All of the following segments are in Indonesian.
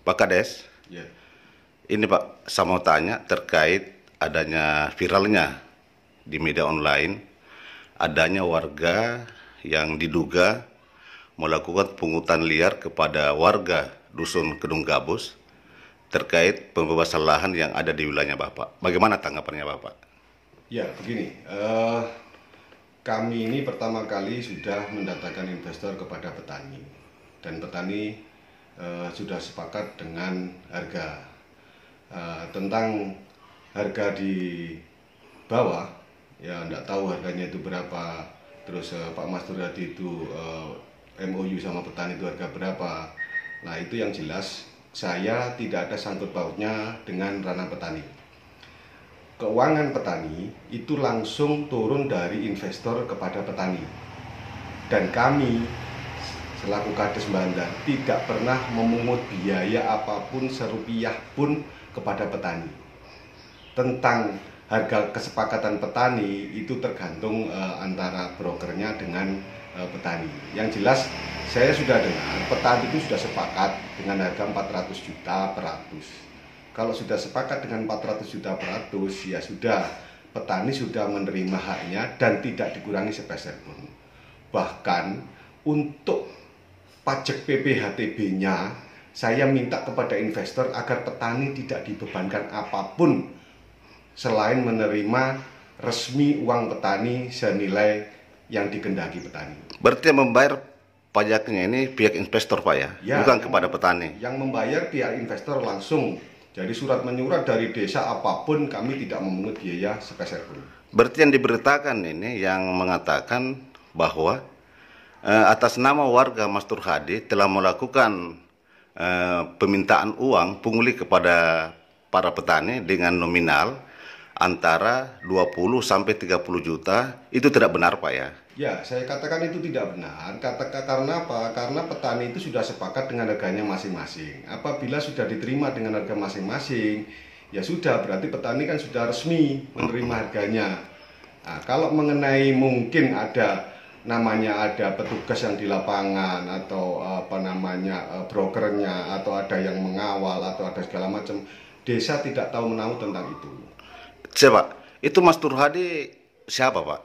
Pak Kades, Ya, ini Pak, saya mau tanya terkait adanya viralnya di media online, adanya warga yang diduga melakukan pungutan liar kepada warga Dusun Kedung Gabus terkait pembebasan lahan yang ada di wilayahnya Bapak. Bagaimana tanggapannya Bapak? ya begini. Kami ini pertama kali sudah mendatangkan investor kepada petani, dan petani sudah sepakat dengan harga. Tentang harga di bawah, ya enggak tahu harganya itu berapa. Terus Pak Mas Turyadi itu MOU sama petani itu harga berapa. Nah itu yang jelas saya tidak ada sangkut pautnya dengan ranah petani. Keuangan petani itu langsung turun dari investor kepada petani, dan kami selaku Kades Bandar tidak pernah memungut biaya apapun serupiah pun kepada petani. Tentang harga kesepakatan petani itu tergantung antara brokernya dengan petani. Yang jelas saya sudah dengar petani itu sudah sepakat dengan harga 400 juta per ratus. Kalau sudah sepakat dengan 400 juta per ratus, ya sudah, petani sudah menerima haknya dan tidak dikurangi sepeser pun. Bahkan untuk pajak PPHTB-nya, saya minta kepada investor agar petani tidak dibebankan apapun selain menerima resmi uang petani senilai yang dikehendaki petani. Berarti yang membayar pajaknya ini pihak investor Pak ya, Ya, bukan kepada petani. Yang membayar pihak investor langsung. Jadi surat menyurat dari desa apapun kami tidak memungut biaya sepeser pun. Berarti yang diberitakan ini yang mengatakan bahwa atas nama warga Mas Turhadi telah melakukan permintaan uang pungli kepada para petani dengan nominal antara 20 sampai 30 juta. Itu tidak benar Pak ya? Ya, saya katakan itu tidak benar. Karena apa? Karena petani itu sudah sepakat dengan harganya masing-masing. Apabila sudah diterima dengan harga masing-masing, ya sudah, berarti petani kan sudah resmi menerima harganya. Nah, kalau mengenai mungkin ada petugas yang di lapangan atau brokernya atau ada yang mengawal atau ada segala macam, desa tidak tahu menahu tentang itu. Siapa? Itu Mas Turhadi siapa Pak?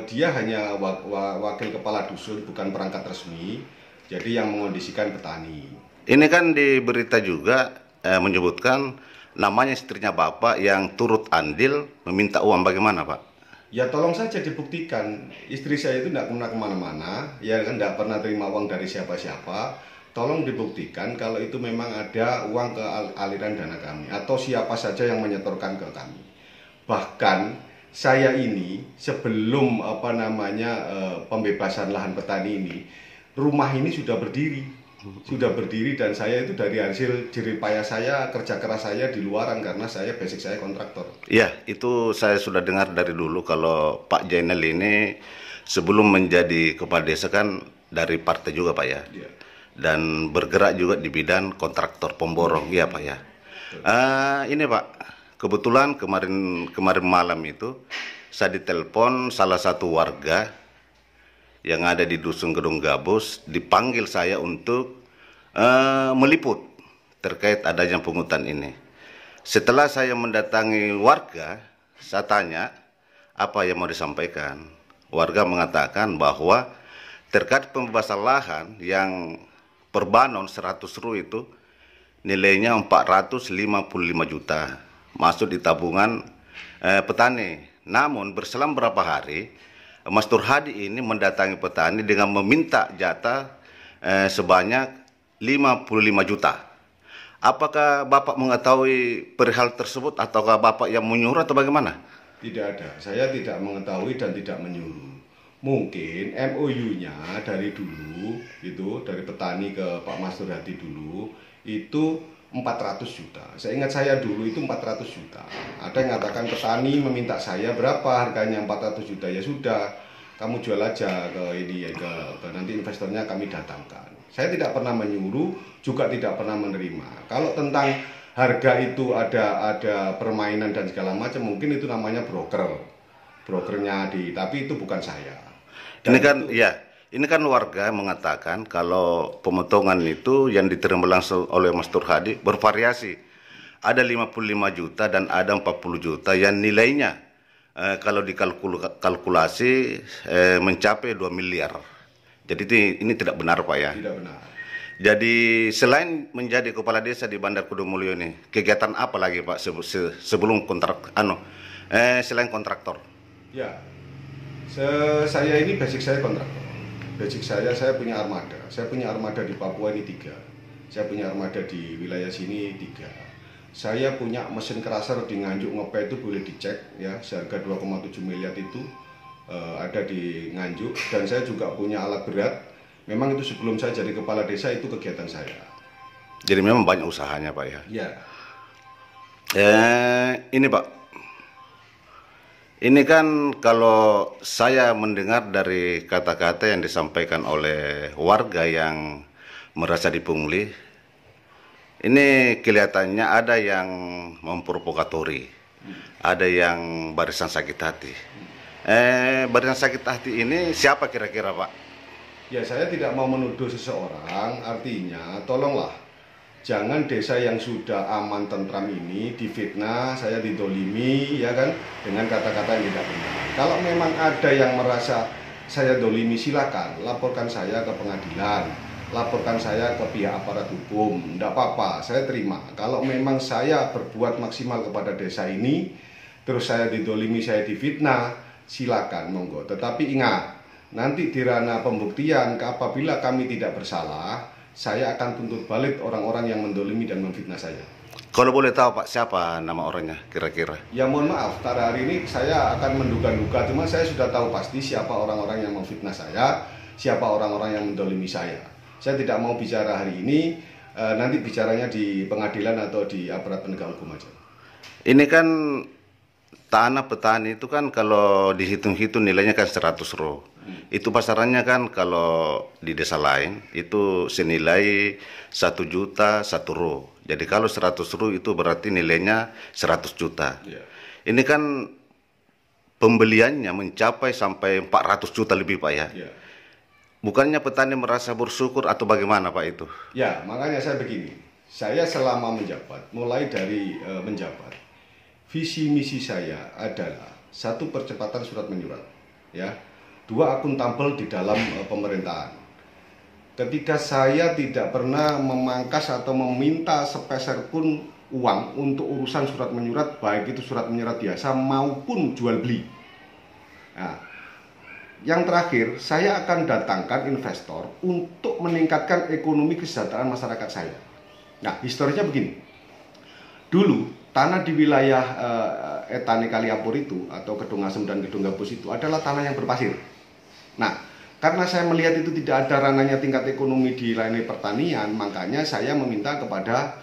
Dia hanya wakil kepala dusun, bukan perangkat resmi, jadi yang mengondisikan petani. Ini kan di berita juga menyebutkan namanya istrinya Bapak yang turut andil meminta uang. Bagaimana Pak? Ya tolong saja dibuktikan, istri saya itu tidak pernah kemana-mana, ya kan, tidak pernah terima uang dari siapa-siapa. Tolong dibuktikan kalau itu memang ada uang ke aliran dana kami, atau siapa saja yang menyetorkan ke kami. Bahkan saya ini sebelum pembebasan lahan petani ini, rumah ini sudah berdiri dan saya itu dari hasil jeripaya saya, kerja keras saya di luaran, karena basic saya kontraktor. Ya, itu saya sudah dengar dari dulu kalau Pak Jainal ini sebelum menjadi kepala desa kan dari partai juga Pak ya. Ya. Dan bergerak juga di bidang kontraktor pemborong, ya Pak ya. Ini Pak, kebetulan kemarin malam itu saya ditelepon salah satu warga yang ada di Dusun Kedung Gabus, dipanggil saya untuk meliput terkait adanya pungutan ini. Setelah saya mendatangi warga, saya tanya apa yang mau disampaikan. Warga mengatakan bahwa terkait pembebasan lahan yang perbanon 100 ru itu nilainya 455 juta masuk di tabungan petani. Namun berselang beberapa hari Mas Turhadi ini mendatangi petani dengan meminta jatah sebanyak 55 juta. Apakah Bapak mengetahui perihal tersebut ataukah Bapak yang menyuruh atau bagaimana? Tidak ada, saya tidak mengetahui dan tidak menyuruh. Mungkin MOU-nya dari dulu, itu dari petani ke Pak Mas Turyadi dulu, itu 400 juta. Saya ingat saya dulu itu 400 juta. Ada yang mengatakan petani meminta saya berapa harganya 400 juta. Ya sudah, kamu jual aja ke nanti investornya kami datangkan. Saya tidak pernah menyuruh, juga tidak pernah menerima. Kalau tentang harga itu ada permainan dan segala macam, mungkin itu namanya brokernya tapi itu bukan saya. Ini kan ya, Ini kan warga mengatakan kalau pemotongan itu yang diterima langsung oleh Mas Tur Hadi bervariasi. Ada 55 juta dan ada 40 juta yang nilainya kalau dikalkulasi mencapai 2 miliar. Jadi ini tidak benar Pak ya? Tidak benar. Jadi selain menjadi kepala desa di Bandar Kudu Mulyo ini, kegiatan apa lagi Pak sebelum selain kontraktor? Ya, saya ini basic saya kontraktor. Basic saya punya armada. Saya punya armada di Papua ini 3. Saya punya armada di wilayah sini 3. Saya punya mesin crusher di Nganjuk Ngope, itu boleh dicek ya, seharga 2,7 miliar itu ada di Nganjuk. Dan saya juga punya alat berat. Memang itu sebelum saya jadi kepala desa itu kegiatan saya. Jadi memang banyak usahanya Pak ya? Ya. Ini Pak, ini kan kalau saya mendengar dari kata-kata yang disampaikan oleh warga yang merasa dipungli, ini kelihatannya ada yang memprovokatori, ada yang barisan sakit hati. Barisan sakit hati ini siapa kira-kira Pak? Ya, saya tidak mau menuduh seseorang, artinya tolonglah jangan desa yang sudah aman tentram ini difitnah, saya didolimi ya kan, dengan kata-kata yang tidak benar. Kalau memang ada yang merasa saya dolimi, silakan laporkan saya ke pengadilan, laporkan saya ke pihak aparat hukum, tidak apa-apa, saya terima. Kalau memang saya berbuat maksimal kepada desa ini, terus saya didolimi, saya difitnah, silakan monggo. Tetapi ingat, nanti di ranah pembuktian, apabila kami tidak bersalah, saya akan tuntut balik orang-orang yang mendolimi dan memfitnah saya. Kalau boleh tahu Pak, siapa nama orangnya kira-kira? Ya mohon maaf, pada hari ini saya akan menduga-duga, cuma saya sudah tahu pasti siapa orang-orang yang memfitnah saya, siapa orang-orang yang mendolimi saya. Saya tidak mau bicara hari ini, nanti bicaranya di pengadilan atau di aparat penegak hukum aja. Ini kan tanah petani itu kan kalau dihitung-hitung nilainya kan 100 ro. Itu pasarannya kan kalau di desa lain itu senilai 1 juta 1 ro. Jadi kalau 100 ro itu berarti nilainya 100 juta. Yeah. Ini kan pembeliannya mencapai sampai 400 juta lebih Pak ya. Yeah. Bukannya petani merasa bersyukur atau bagaimana Pak itu? Ya, makanya saya begini. Saya selama menjabat, mulai dari menjabat, visi misi saya adalah 1, percepatan surat menyurat, ya. 2, akuntabel di dalam pemerintahan. Ketika saya tidak pernah memangkas atau meminta sepeser pun uang untuk urusan surat menyurat, baik itu surat menyurat biasa maupun jual beli. Nah, yang terakhir, saya akan datangkan investor untuk meningkatkan ekonomi kesejahteraan masyarakat saya. Nah, historisnya begini. Dulu, tanah di wilayah Etani Kaliapur itu, atau Kedung Asem dan Kedung Gabus itu adalah tanah yang berpasir. Nah, karena saya melihat itu tidak ada ranahnya tingkat ekonomi di layanan pertanian, makanya saya meminta kepada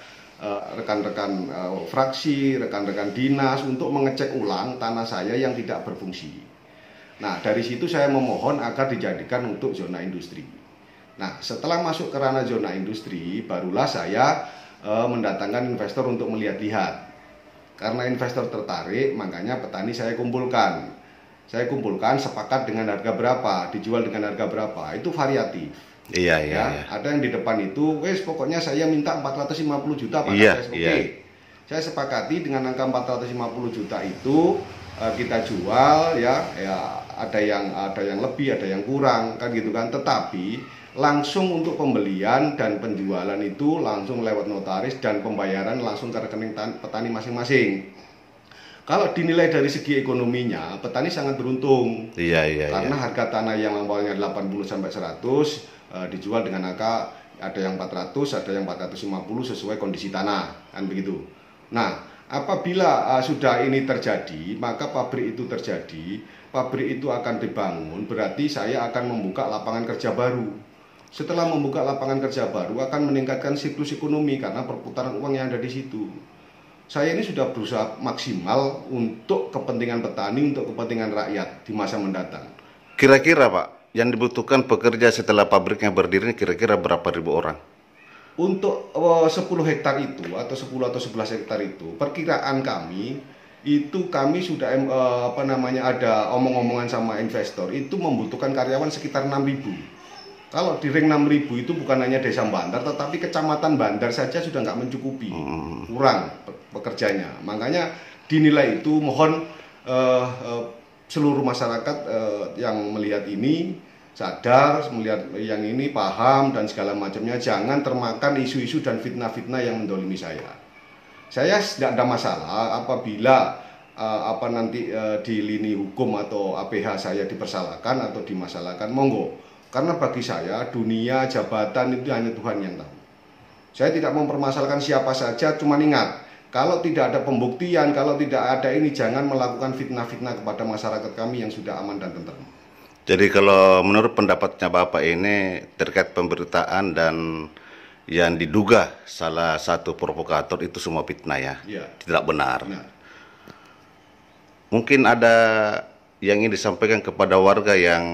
rekan-rekan fraksi, rekan-rekan dinas untuk mengecek ulang tanah saya yang tidak berfungsi. Nah, dari situ saya memohon agar dijadikan untuk zona industri. Nah, setelah masuk ke ranah zona industri, barulah saya mendatangkan investor untuk melihat-lihat. Karena investor tertarik, makanya petani saya kumpulkan. Saya kumpulkan, sepakat dengan harga berapa, dijual dengan harga berapa, itu variatif. Iya. Ada yang di depan itu, wes pokoknya saya minta 450 juta Pak. Saya sepakati dengan angka 450 juta itu kita jual ya ada yang lebih, ada yang kurang kan gitu kan. Tetapi langsung untuk pembelian dan penjualan itu langsung lewat notaris dan pembayaran langsung ke rekening petani masing-masing. Kalau dinilai dari segi ekonominya, petani sangat beruntung. Iya. Karena harga tanah yang awalnya 80 sampai 100 dijual dengan angka ada yang 400, ada yang 450 sesuai kondisi tanah, kan begitu. Nah, apabila sudah ini terjadi, maka pabrik itu terjadi, pabrik itu akan dibangun, berarti saya akan membuka lapangan kerja baru. Setelah membuka lapangan kerja baru akan meningkatkan siklus ekonomi karena perputaran uang yang ada di situ. Saya ini sudah berusaha maksimal untuk kepentingan petani, untuk kepentingan rakyat di masa mendatang. Kira-kira Pak, yang dibutuhkan pekerja setelah pabriknya berdiri kira-kira berapa ribu orang? Untuk 10 hektar itu, atau 10 atau 11 hektar itu, perkiraan kami, itu kami sudah ada omong-omongan sama investor, itu membutuhkan karyawan sekitar 6.000. Kalau di ring 6.000 itu bukan hanya desa Bandar, tetapi kecamatan Bandar saja sudah nggak mencukupi, kurang pekerjanya. Makanya dinilai itu mohon seluruh masyarakat yang melihat ini sadar, melihat yang ini paham dan segala macamnya, jangan termakan isu-isu dan fitnah-fitnah yang mendolimi saya. Saya tidak ada masalah apabila nanti di lini hukum atau APH saya dipersalahkan atau dimasalahkan, monggo. Karena bagi saya dunia jabatan itu hanya Tuhan yang tahu. Saya tidak mempermasalahkan siapa saja, cuma ingat, kalau tidak ada pembuktian, kalau tidak ada ini, jangan melakukan fitnah-fitnah kepada masyarakat kami yang sudah aman dan tentram. Jadi kalau menurut pendapatnya Bapak ini terkait pemberitaan dan yang diduga salah satu provokator itu semua fitnah ya? Ya. Tidak benar. Benar. Mungkin ada yang ingin disampaikan kepada warga yang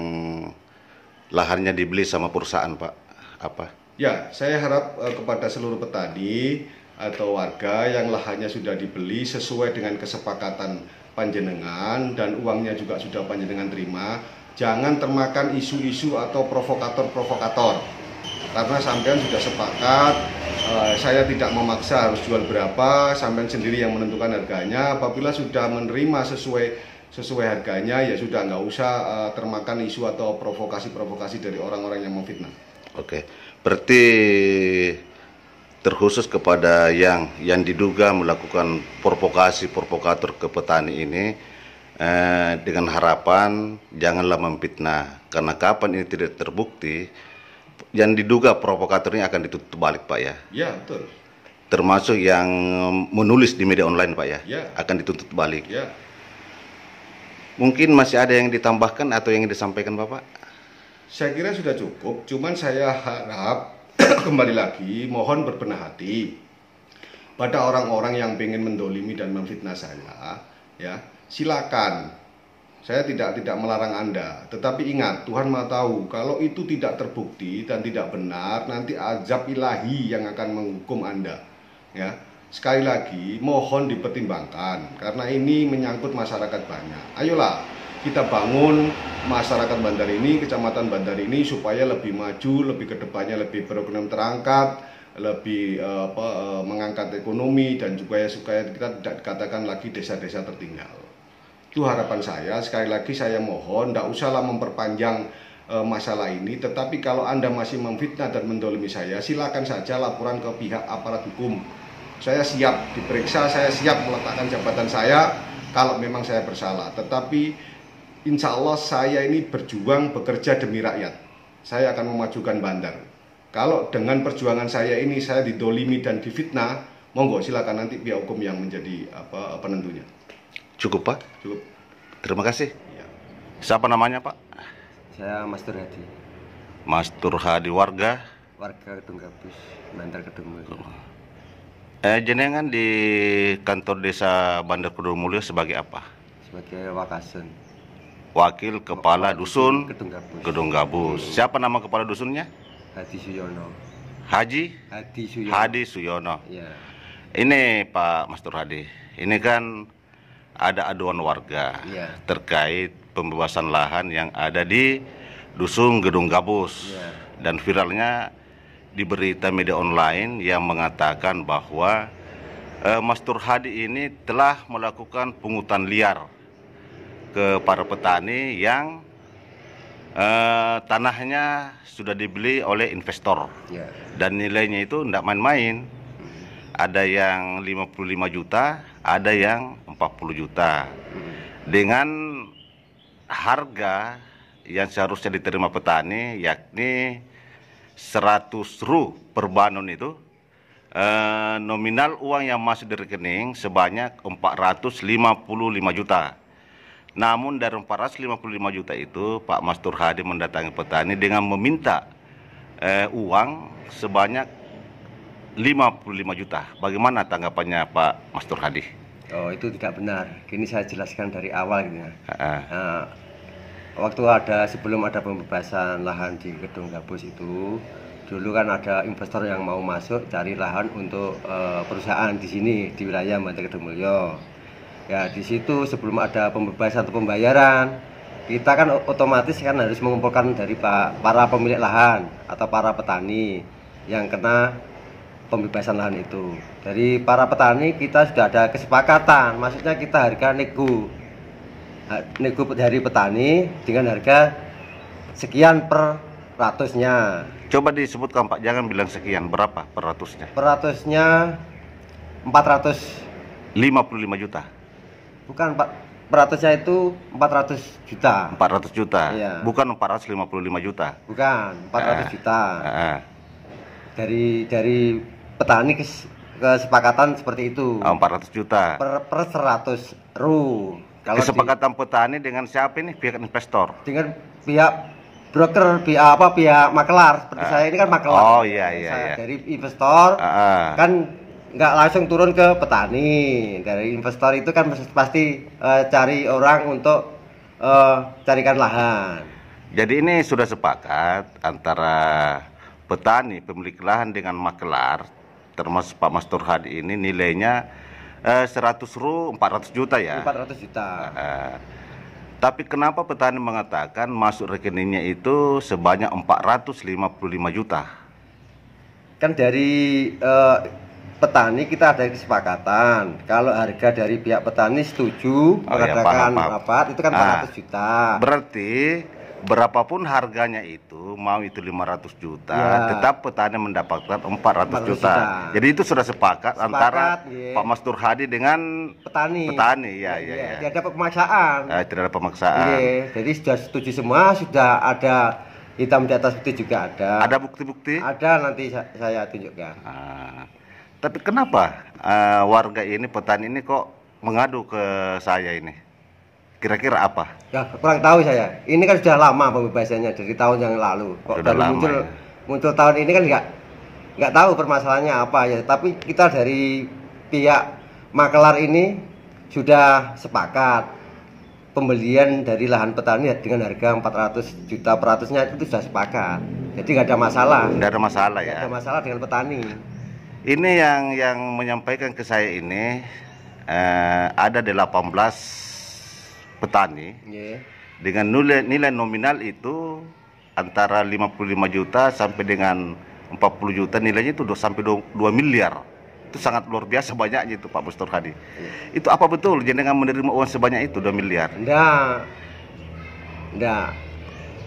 lahannya dibeli sama perusahaan, Pak? Apa? Ya, saya harap kepada seluruh petani atau warga yang lahannya sudah dibeli sesuai dengan kesepakatan panjenengan dan uangnya juga sudah panjenengan terima, jangan termakan isu-isu atau provokator-provokator. Karena sampean sudah sepakat, saya tidak memaksa harus jual berapa, sampean sendiri yang menentukan harganya. Apabila sudah menerima sesuai harganya, ya sudah, nggak usah termakan isu atau provokasi-provokasi dari orang-orang yang memfitnah. Oke, berarti terkhusus kepada yang diduga melakukan provokator ke petani ini, dengan harapan janganlah memfitnah, karena kapan ini tidak terbukti, yang diduga provokatornya akan ditutup balik, Pak ya? Ya, betul. Termasuk yang menulis di media online, Pak ya? Ya. Akan dituntut balik. Ya. Mungkin masih ada yang ditambahkan atau yang disampaikan Bapak? Saya kira sudah cukup, cuman saya harap kembali lagi mohon berbenah hati pada orang-orang yang ingin mendolimi dan memfitnah saya, ya silakan. Saya tidak melarang Anda, tetapi ingat Tuhan Maha tahu kalau itu tidak terbukti dan tidak benar, nanti azab ilahi yang akan menghukum Anda. Ya, sekali lagi mohon dipertimbangkan karena ini menyangkut masyarakat banyak. Ayolah kita bangun masyarakat Bandar ini, kecamatan Bandar ini supaya lebih maju, lebih kedepannya lebih berekonomi terangkat, lebih mengangkat ekonomi dan juga supaya kita tidak dikatakan lagi desa-desa tertinggal. Itu harapan saya. Sekali lagi saya mohon, tidak usahlah memperpanjang masalah ini. Tetapi kalau Anda masih memfitnah dan mendolimi saya, silakan saja laporan ke pihak aparat hukum. Saya siap diperiksa, saya siap meletakkan jabatan saya kalau memang saya bersalah. Tetapi insya Allah saya ini berjuang bekerja demi rakyat. Saya akan memajukan Bandar. Kalau dengan perjuangan saya ini saya didolimi dan difitnah, monggo silakan nanti pihak hukum yang menjadi penentunya. Cukup, Pak? Cukup. Terima kasih. Ya. Siapa namanya, Pak? Saya Mas Turhadi. Mas Turhadi, warga Gedung Gabus, Bandar Kedung Mulyo. Jenengan di kantor desa Bandar Kedung Mulyo sebagai apa? Sebagai Wakasen. Wakil Kepala Dusun Gedung Gabus. Siapa nama kepala dusunnya? Hadi Suyono. Hadi Suyono. Ya. Ini Pak Mas Turhadi, ini kan ada aduan warga Ya. terkait pembebasan lahan yang ada di Dusun Gedung Gabus. Ya. Dan viralnya di berita media online yang mengatakan bahwa Mas Turhadi ini telah melakukan pungutan liar ke para petani yang tanahnya sudah dibeli oleh investor. Ya. Dan nilainya itu tidak main-main. Ada yang 55 juta, ada yang 40 juta. Dengan harga yang seharusnya diterima petani yakni 100 ru per banun itu, nominal uang yang masuk di rekening sebanyak 455 juta. Namun dari 455 juta itu Pak Mas Turhadi mendatangi petani dengan meminta uang sebanyak 55 juta. Bagaimana tanggapannya Pak Mas Turhadi? Oh, itu tidak benar. Kini saya jelaskan dari awal gitu ya. Nah, waktu sebelum ada pembebasan lahan di Gedung Gabus itu, dulu kan ada investor yang mau masuk cari lahan untuk perusahaan di sini di wilayah Bandar Kedung Mulyo. Ya, di situ sebelum ada pembebasan atau pembayaran, kita kan otomatis kan harus mengumpulkan dari para pemilik lahan atau para petani yang kena pembebasan lahan itu. Dari para petani kita sudah ada kesepakatan, maksudnya kita harga nego dari petani dengan harga sekian per ratusnya. Coba disebutkan Pak, jangan bilang sekian, berapa per ratusnya? Per ratusnya 455 juta. Bukan Pak, per ratusnya itu 400 juta. 400 juta. Iya. Bukan 455 juta. Bukan, 400 juta. Ah. Dari petani kesepakatan seperti itu. 400 juta. Per 100 ru. Kesepakatan petani dengan siapa ini? Pihak investor. Dengan pihak broker, pihak makelar. Seperti saya ini kan makelar. Oh iya. Dari investor kan nggak langsung turun ke petani. Dari investor itu kan pasti cari orang untuk carikan lahan. Jadi ini sudah sepakat antara petani pemilik lahan dengan makelar, termasuk Pak Mas Turhadi ini nilainya 100 ru 400 juta ya. 400 juta. Tapi kenapa petani mengatakan masuk rekeningnya itu sebanyak 455 juta? Kan dari petani kita ada kesepakatan. Kalau harga dari pihak petani setuju mengadakan rapat itu kan 400 juta. Berarti berapapun harganya itu, mau itu 500 juta, tetap petani mendapatkan 400 juta. Jadi itu sudah sepakat antara Pak Mas Turhadi dengan petani. Ya. Tidak ada pemaksaan. Tidak ada pemaksaan. Jadi sudah setuju semua, sudah ada hitam di atas putih juga ada. Ada bukti-bukti? Ada, nanti saya tunjukkan. Tapi kenapa warga ini, petani ini kok mengadu ke saya ini? Kira-kira apa? Ya kurang tahu saya. Ini kan sudah lama pembebasannya dari tahun yang lalu. Kok baru muncul tahun ini kan nggak tahu permasalahannya apa ya. Tapi kita dari pihak makelar ini sudah sepakat pembelian dari lahan petani dengan harga 400 juta per ratusnya itu sudah sepakat. Jadi nggak ada masalah. Nggak ada masalah ya. Nggak ada masalah dengan petani. Ini yang menyampaikan ke saya ini ada 18 petani dengan nilai nominal itu antara 55 juta sampai dengan 40 juta, nilainya itu sampai 2 miliar. Itu sangat luar biasa banyaknya itu Pak Mas Turhadi. Itu apa betul jenengan menerima uang sebanyak itu 2 miliar? Enggak.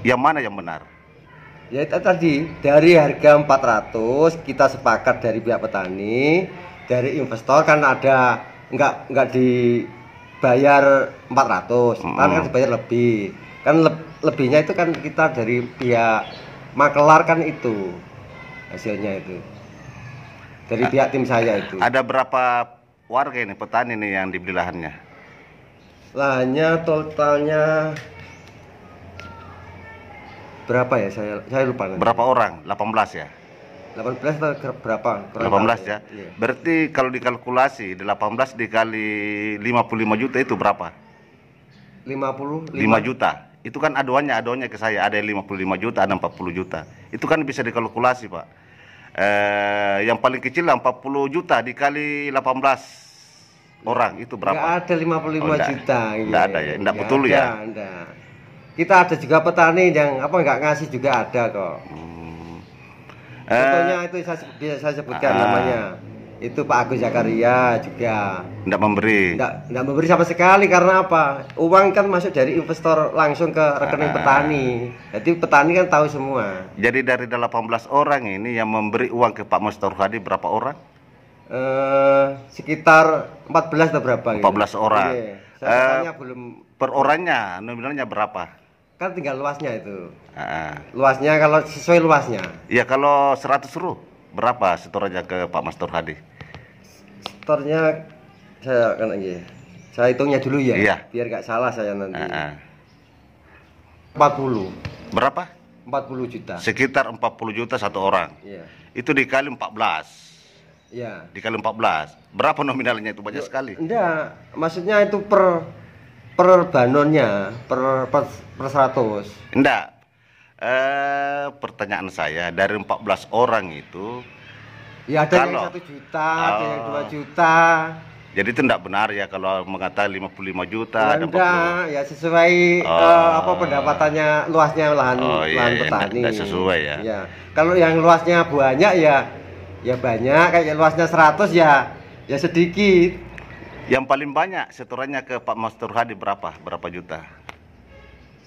Yang mana yang benar? Ya itu tadi, dari harga 400 kita sepakat dari pihak petani, dari investor kan ada enggak dibayar 400, kan dibayar lebih. Kan lebihnya itu kan kita dari pihak makelar kan itu hasilnya itu. Dari pihak tim saya itu. Ada berapa warga ini petani nih yang dibeli lahannya? Lahannya totalnya berapa ya, saya lupa nanti. Berapa orang? 18 ya? 18 atau berapa? 18 ya? Iya. Berarti kalau dikalkulasi 18 dikali 55 juta itu berapa? 55 juta. Itu kan aduannya ke saya, ada yang 55 juta, ada 40 juta. Itu kan bisa dikalkulasi Pak. Yang paling kecil lah 40 juta dikali 18 orang itu berapa? Nggak ada 55 juta. Nggak ada ya? Nggak betul ya? Enggak. Kita ada juga petani yang nggak ngasih juga ada kok. Contohnya itu saya sebutkan namanya. Itu Pak Agus Zakaria juga. Nggak memberi. Nggak memberi sama sekali karena apa? Uang kan masuk dari investor langsung ke rekening petani. Jadi petani kan tahu semua. Jadi dari 18 orang ini yang memberi uang ke Pak Mas Turhadi berapa orang? Sekitar 14 atau berapa? 14 orang. Saya belum. Per orangnya nominalnya berapa? Kan tinggal luasnya itu. Luasnya kalau sesuai luasnya. Ya kalau 100 ru berapa setorannya ke Pak Mas Turhadi? Setornya saya kan lagi. Saya hitungnya dulu ya. Iya. Biar nggak salah saya nanti. 40. Berapa? 40 juta. Sekitar 40 juta satu orang. Iya. Itu dikali 14. Iya. Dikali 14. Berapa nominalnya itu? Banyak sekali. Enggak, maksudnya itu per banonnya per 100. Enggak. Pertanyaan saya, dari 14 orang itu ya ada yang 1 juta, ada yang 2 juta. Jadi itu tidak benar ya kalau mengatakan 55 juta Ya, ada enggak, ya sesuai pendapatannya luasnya lahan lahan petani. Enggak sesuai ya. Ya. Kalau yang luasnya banyak ya banyak, kayak luasnya 100 ya sedikit. Yang paling banyak setorannya ke Pak Mas Turhadi berapa juta?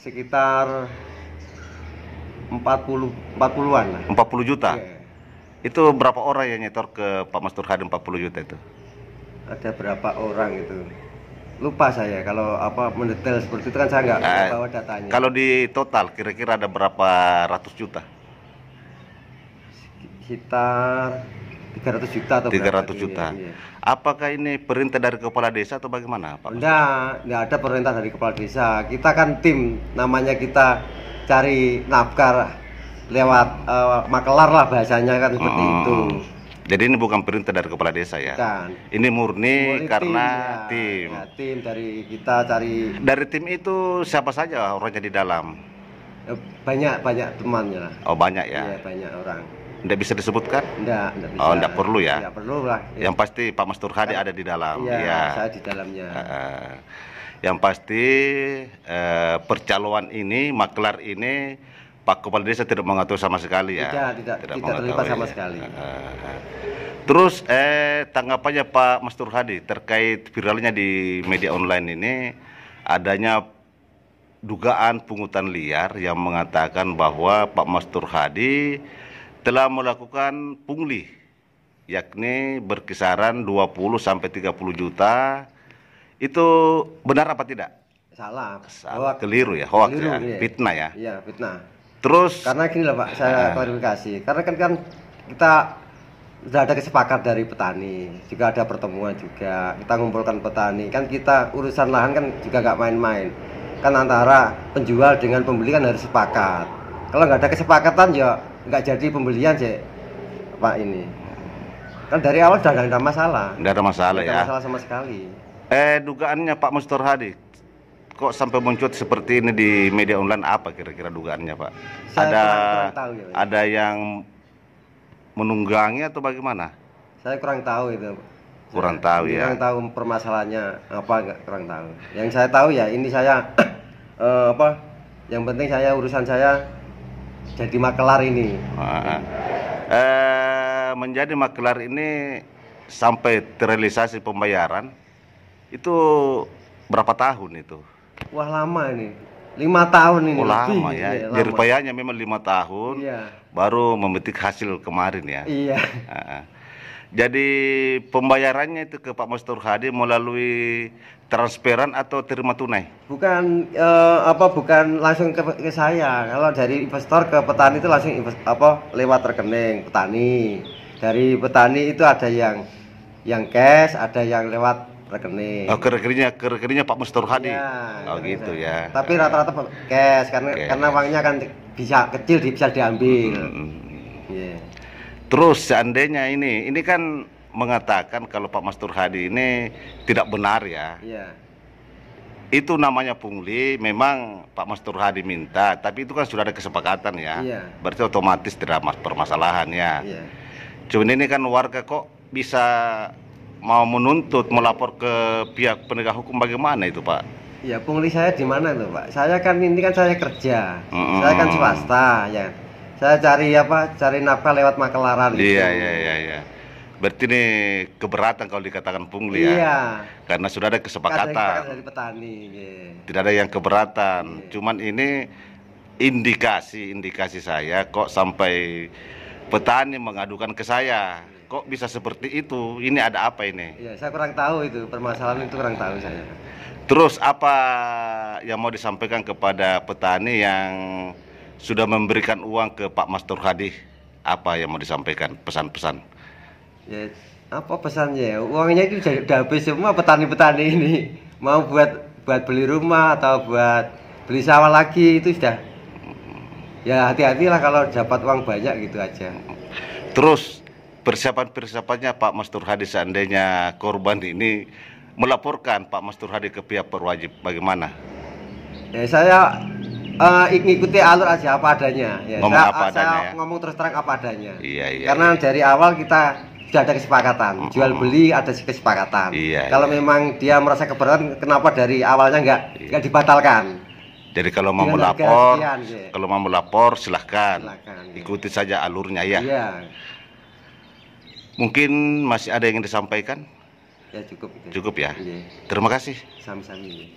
Sekitar 40-an lah. 40 juta. Ya. Itu berapa orang yang nyetor ke Pak Mas Turhadi 40 juta itu? Ada berapa orang itu? Lupa saya, kalau mendetail seperti itu kan saya nggak bawa datanya. Kalau di total kira-kira ada berapa ratus juta? Sekitar 300 juta atau 300 juta. Iya. Apakah ini perintah dari kepala desa atau bagaimana, Pak? Enggak ada perintah dari kepala desa. Kita kan tim, namanya kita cari nafkah lewat makelar lah bahasanya kan seperti itu. Jadi ini bukan perintah dari kepala desa ya? Bukan. Ini murni karena tim. Ya, tim dari kita cari. Dari tim itu siapa saja orangnya di dalam? Banyak temannya lah. Oh banyak ya? Iya, banyak orang. Tidak bisa disebutkan? Enggak bisa. Oh, enggak perlu ya? Enggak perlu lah. Yang pasti Pak Mas Turhadi ada di dalam. Iya, Ya. saya di dalamnya. Yang pasti percaloan ini, maklar ini Pak Kepala Desa tidak mengatur sama sekali ya? Tidak terlibat sama sekali. Terus tanggapannya Pak Mas Turhadi terkait viralnya di media online ini adanya dugaan pungutan liar yang mengatakan bahwa Pak Mas Turhadi telah melakukan pungli, yakni berkisaran 20 sampai 30 juta. Itu benar apa tidak? Salah. Keliru ya, hoax Keliru, ya, iya. fitnah ya. Iya, fitnah. Terus Karena gini lah Pak, saya klarifikasi. Karena kan kita sudah ada kesepakatan dari petani, juga ada pertemuan juga. Kita ngumpulkan petani, kan kita urusan lahan kan juga nggak main-main. Kan antara penjual dengan pembeli kan harus sepakat. Kalau nggak ada kesepakatan ya nggak jadi pembelian sih Pak ini. Kan dari awal sudah nggak ada masalah. Nggak ada masalah Nggak ya. ada masalah sama sekali. Dugaannya Pak Mas Turhadi kok sampai muncul seperti ini di media online, apa kira-kira dugaannya Pak? Saya kurang tahu ya, Pak. Ada yang menunggangi atau bagaimana? Saya kurang tahu itu. Kurang tahu ya. Kurang tahu permasalahannya apa, enggak kurang tahu. Yang saya tahu ya ini saya yang penting urusan saya jadi makelar ini. Menjadi makelar ini sampai terrealisasi pembayaran itu berapa tahun itu? Wah lama ini, 5 tahun ini. Oh, lebih, lama ya. iya, Jerih lama. payahnya memang 5 tahun. Iya. Baru memetik hasil kemarin ya. Iya. Jadi pembayarannya itu ke Pak Mas Turhadi melalui transferan atau terima tunai? Bukan bukan langsung ke saya. Kalau dari investor ke petani itu langsung lewat rekening petani. Dari petani itu ada yang cash, ada yang lewat rekening. Oh, ke rekeningnya Pak Mas Turhadi. Ya, oh gitu ya. Tapi rata-rata cash karena uangnya kan bisa kecil bisa diambil. Yeah. Terus seandainya ini kan mengatakan kalau Pak Mas Turhadi ini tidak benar ya. Iya. Itu namanya pungli, memang Pak Mas Turhadi minta, tapi itu kan sudah ada kesepakatan ya. Iya. Berarti otomatis tidak permasalahan ya. Iya. Cuman ini kan warga kok bisa mau menuntut, melapor ke pihak penegak hukum, bagaimana itu Pak? Ya pungli saya di mana tuh Pak? Saya kan saya kerja, saya kan swasta ya. Saya cari nafkah lewat makelaran. Iya. Berarti ini keberatan kalau dikatakan pungli ya? Iya. Karena sudah ada kesepakatan. Dari petani. Yeah. Tidak ada yang keberatan. Cuman ini indikasi saya kok sampai petani mengadukan ke saya. Kok bisa seperti itu? Ini ada apa ini? Iya, saya kurang tahu itu, permasalahan itu kurang tahu saya. Terus apa yang mau disampaikan kepada petani yang sudah memberikan uang ke Pak Mas Turhadi? Apa yang mau disampaikan, pesan-pesan? Ya, apa pesannya? Uangnya itu udah habis semua petani-petani ini. Mau buat beli rumah atau buat beli sawah lagi itu sudah. Ya hati-hatilah kalau dapat uang banyak gitu aja. Terus persiapannya Pak Mas Turhadi seandainya korban ini melaporkan Pak Mas Turhadi ke pihak berwajib, bagaimana? Ya saya ngikuti alur aja apa adanya. Ya, Ngomong apa adanya ya? Ngomong terus terang apa adanya. Iya. Karena dari awal kita sudah ada kesepakatan. Jual beli ada kesepakatan. Iya, Kalau iya. memang dia merasa keberatan, kenapa dari awalnya nggak dibatalkan? Jadi kalau mau Dengan harga melapor, sekian, ya. kalau mau melapor silahkan, Silakan, ya. ikuti saja alurnya ya. Iya, Mungkin masih ada yang disampaikan? ya cukup. Cukup ya. Iya, Terima kasih. sami-sami.